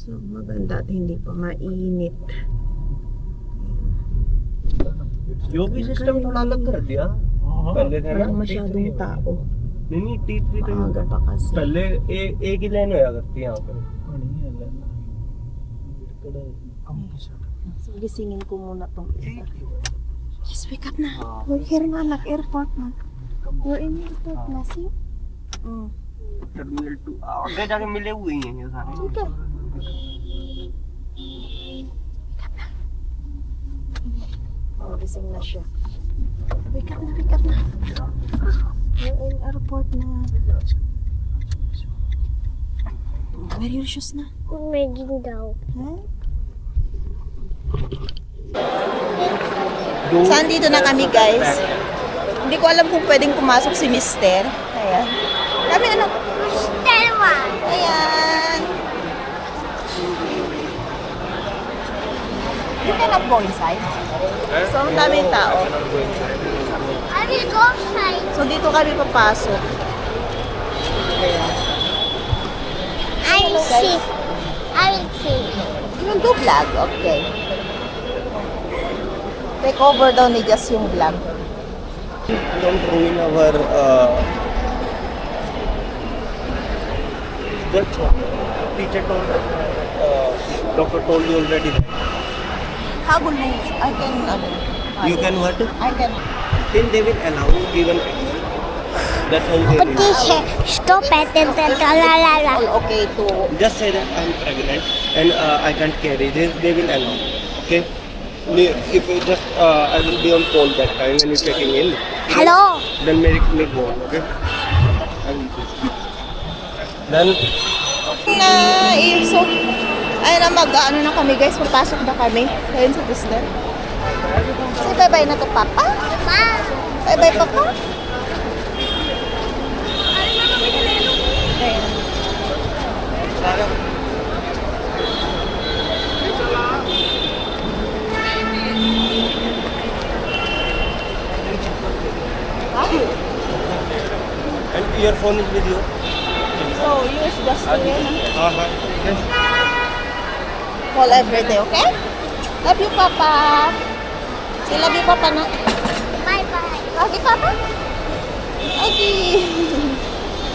So, maganda at hindi pa mainit. जो भी सिस्टम थोड़ा अलग कर दिया पहले था ना Walang masyadong tao. नहीं T3 तो Maaga pa kasi. पहले एक ही लाइन होया करती यहाँ पे So, gisingin ko muna tong isa. Yes, wake up na. We're here na, anak. Airport na. We're in airport na, see? Terminal 2 आगे जाके मिले हुए ही हैं ये सारे Sige. Wake up na. Oh, gising na siya. Wake up na, wake up na. We're in airport na. Wear your shoes na. Maging daw. Ha? Saan dito na kami, guys? Hindi ko alam kung pwedeng pumasok si Mister. Ayan. Kami anak. Dalawa. Ayan. You cannot go inside. So, ang daming tao. I will go outside. So, dito kami papasok. Ayan. I will see. I will see. You will do vlog? Okay. Take over daw ni Jess yung vlog. don't ruin our the teacher told doctor told you already How will I can, you can what I can. then they will allow given that's how they But will. teacher, stop it and then la la la. All okay to Just say that I'm pregnant and I can't carry this, they will allow. Okay? If you just, I will be on call that time when you're checking in. Hello. Then make go on, okay? Then, na so ayun na mag-ano na kami guys, papasok na kami. Ayun sa Mister. Say bye-bye na to Papa. Ma. Bye-bye Papa. Ayun. and your phone is with you? So, use just to Yes. call every day, okay? Love you Papa. Say love you Papa na. Bye bye. Love you Papa. Okay.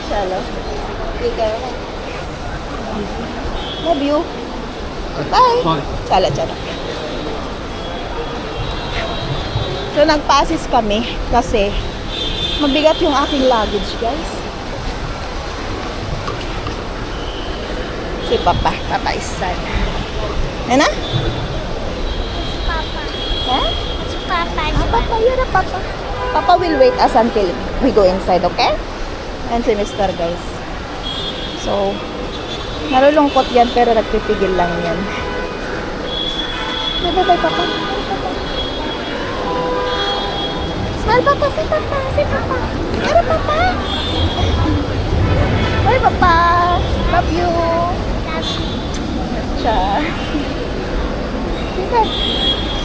Chalo. Okay. Love you. Bye. Chala, chala. So, nagpasis kami kasi mabigat yung aking luggage, guys. Si Papa. Papa is sad. Yan na? Papa. Ha? It's Papa. Papa, yun na Papa. Papa will wait us until we go inside, okay? And si Mr. guys. So, nalulungkot yan pero nagpipigil lang yan. Bye-bye, Papa. Smile, Papa. Si Papa. Si Papa. Pero, Papa. Bye, Papa. Love you. Siya. Okay.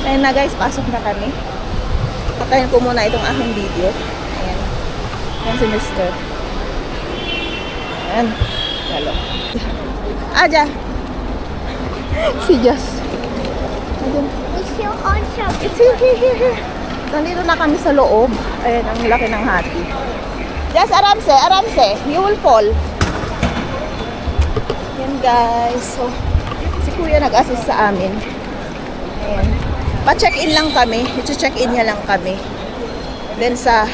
Ayun na guys, pasok na kami. Patayin ko muna itong aking video. Ayan. Ayan si Mr. Ayan. Hello. Aja. Si Jess. Ayan. It's your own shop. It's here. Nandito na kami sa loob. Ayan, ang laki ng hati. Jess, aramse, aramse. You will fall. Ayan guys. So, si Kuya nag-assist sa amin. Ayan. Pa-check-in lang kami. I-check-in niya lang kami. Then sa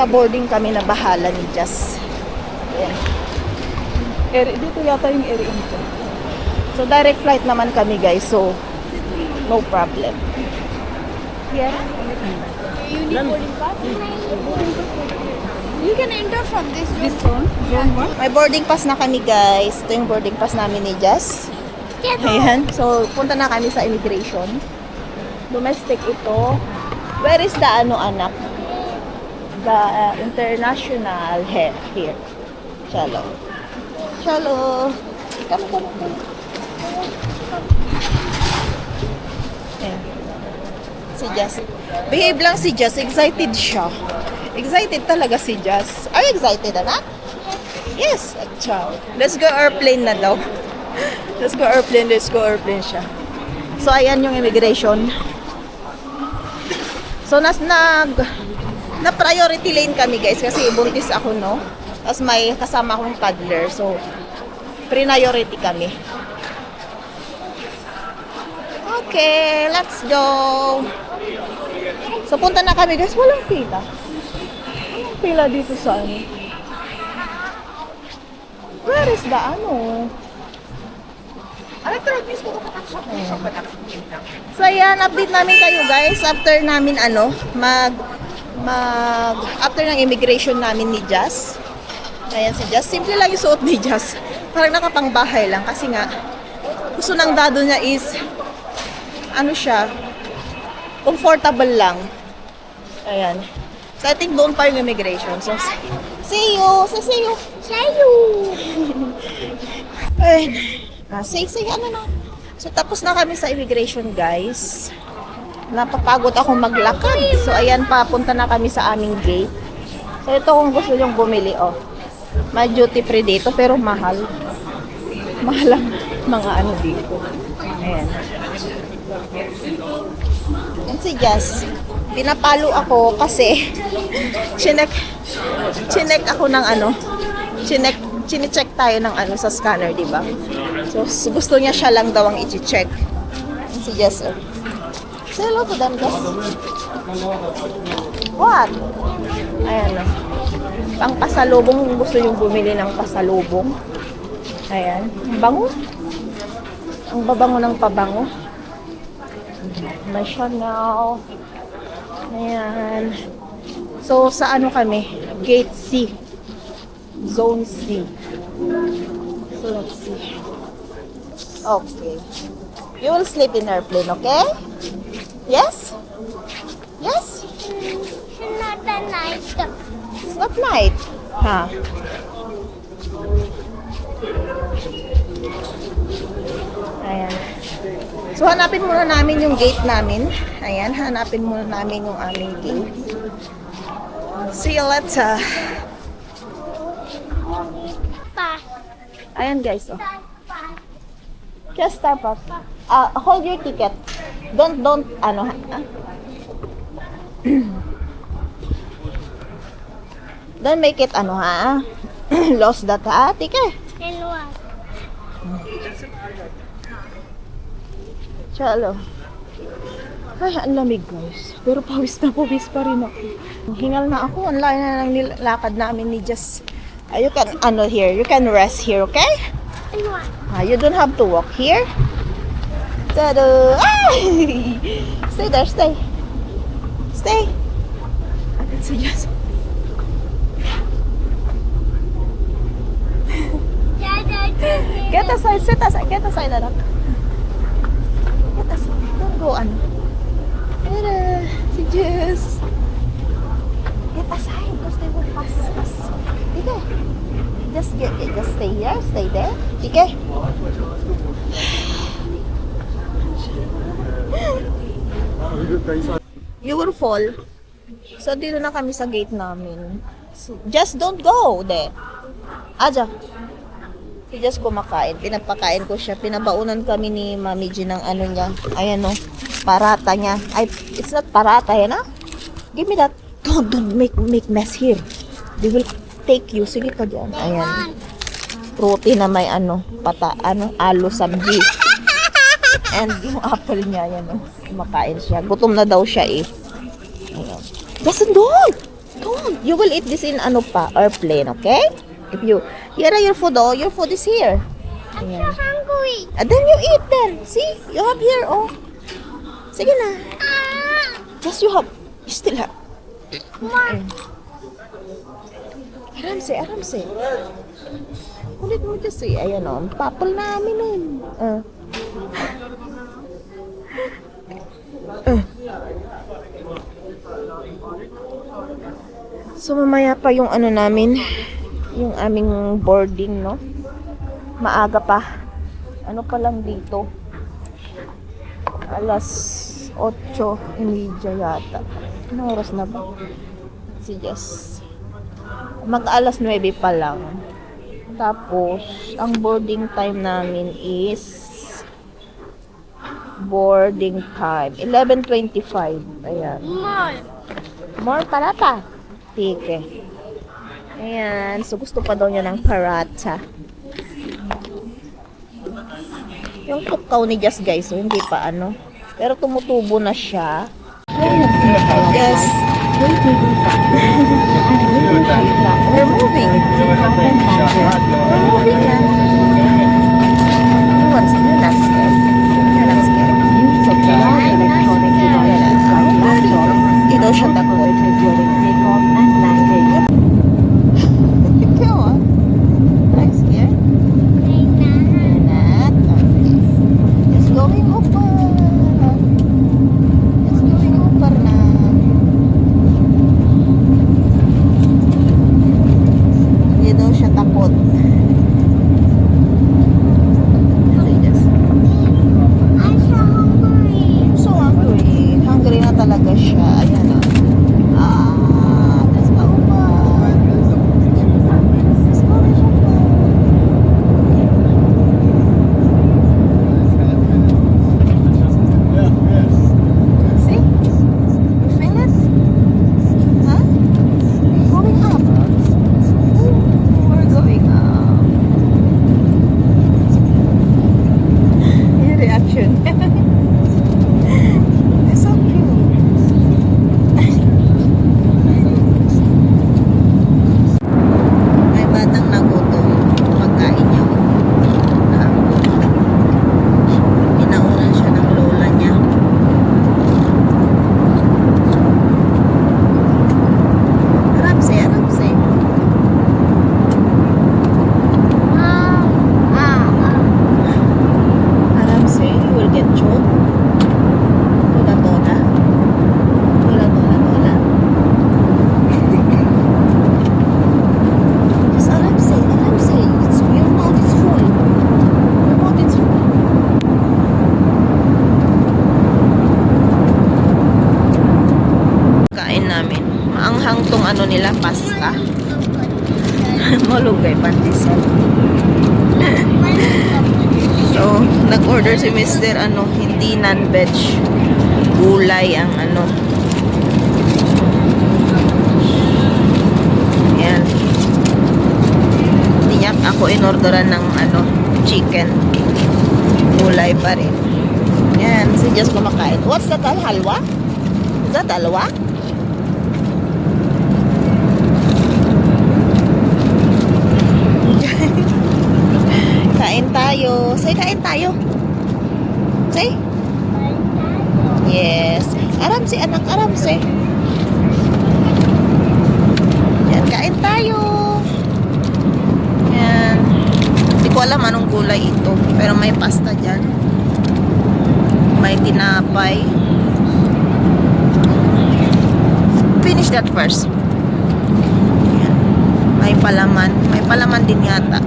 boarding kami na bahala ni Jess. Ayan. Dito yata yung area nito. So direct flight naman kami guys. So no problem. Here. You need boarding pass? You can enter from this room. May boarding pass na kami guys. Ito yung boarding pass namin ni Jess. Ayan. So punta na kami sa immigration. Domestic ito. Where is the anak? The international head here. Chalo. Chalo. Come. Ayan. Si Jess. Behave lang si Jess. Excited siya. Excited talaga si Jess. Are you excited, anak? Yes. Ciao. Let's go airplane na daw. Let's go airplane siya. So, ayan yung immigration. So, na priority lane kami guys kasi buntis ako, no? Tapos may kasama akong toddler. So, priority kami. Okay, let's go. So, punta na kami guys. Walang pila. Walang pila dito sa ano. Where is the ano? So, ayan, update namin kayo guys. After namin after ng immigration namin ni Jazz. Ayan si Jazz. Simple lang yung suot ni Jazz. Parang nakapangbahay lang. Kasi nga, gusto ng dado niya is, siya, comfortable lang. Ayan. So, I think doon pa yung immigration. So, see you! See you! Ayun. Say, na. So, tapos na kami sa immigration, guys. Napapagod ako maglakad. So, ayan, papunta na kami sa aming gate. So, ito kung gusto nyong bumili, oh. May duty free dito, pero mahal. Mahal ang mga dito. Ayan. Yan si Jazz. Pinapalo ako kasi chinek ako ng chinecheck tayo ng sa scanner, di ba? So, gusto niya siya lang daw ang i-check. Yan si Jazz. Say hello to them, guys. What? Ayan na. Pang pasalubong, gusto yung bumili ng pasalubong. Ayan. Ang bango. Ang babango ng pabango. May Chanel. Ayan. So, sa kami? Gate C. Zone C. So, let's see. Okay. You will sleep in airplane, okay? Yes? Yes? Not the night. It's not night. Ha? Ayan. So, hanapin muna namin yung gate namin. Ayan, hanapin muna namin yung aming gate. See you later. Pa. Ayan guys, oh. Just stop off. Hold your ticket. Don't, Don't make it, ha? Lost that, ha? Ticket. And what? Chalo. Ay, ang lamig guys. Pero pawis pa rin ako. Hingal na ako. Ang layo na ng nilakad namin ni Jess. You can, here. You can rest here, okay? And what? You don't have to walk here. Tada! Ay! Stay there, stay. Stay. Let's see, Jess. Get aside, sit aside, get aside, anak. Get aside, don't go, Tada, si Jess. Get aside, because they will pass. Tika. Just stay here, stay there. Tika. You will fall. So, dito na kami sa gate namin. So, just don't go there. Aja. Si Jess kumakain. Pinapakain ko siya. Pinabaunan kami ni Mami G ng niya. Ayan, parata niya. Ay, it's not parata, yan, Give me that. Don't make mess here. They will take you. Sige ka dyan. Ayan. Protein na may alo sabji. And yung apple niya, yan, kumakain siya. Gutom na daw siya, eh. Ayan. Listen, don't! You will eat this in airplane, okay? If you, here are your food, your food is here. I'm so hungry. And then you eat then. See, you have here, Sige na. Just you still have. More. Aramse. Ulit mo kasi, ayan papal namin nun. So, mamaya pa yung namin, yung aming boarding, no? Maaga pa. Pa lang dito? Alas 8:30 yata. Anong oras na ba? Si Jess. Mag-alas 9 pa lang. Tapos, ang boarding time namin is boarding time 11:25. Ayan. More parata. Tike. Ayan. So, gusto pa daw niya ng parata. Yung tukaw ni Jess, guys. So, hindi pa ano. Pero tumutubo na siya. Yes. We're moving. We're moving na. You're not scared. You're not scared. It's okay. Hindi daw siya takot. Ikaw ah. Not scared? You're not? Okay. It's going over. It's going over na. Hindi daw siya takot. So hungry. Hungry na talaga siya. Ayan o. Let's go over. Let's go over. See? You feel it? Huh? Going up. Ooh, we're going up. Yung reaction. It's so cute. May batang nagutom. Pagkain niya. Inaunan siya ng lola niya. Ramsey, Ramsey. Ramsey, you will get choked. Tola, tola. Tola, tola, tola. Yes, Ramsey, Ramsey. Your mouth is full. Your mouth is full. Kain namin. Maanghang tong ano nila, pasta. Malugay, pandesal. So, nag-order si Mr. Hindi non-veg. Gulay ang Ayan. Hindi niya ako inorderan ng chicken. Gulay pa rin. Ayan, si Jess kumakain. What's that, halwa? Is that halwa? Kain tayo. Say, kain tayo. Say. Yes. Aramsi, anak, aramsi. Yan, kain tayo. Yan. Hindi ko alam anong gulay ito. Pero may pasta dyan. May tinapay. Finish that first. Yan. May palaman. May palaman din yata.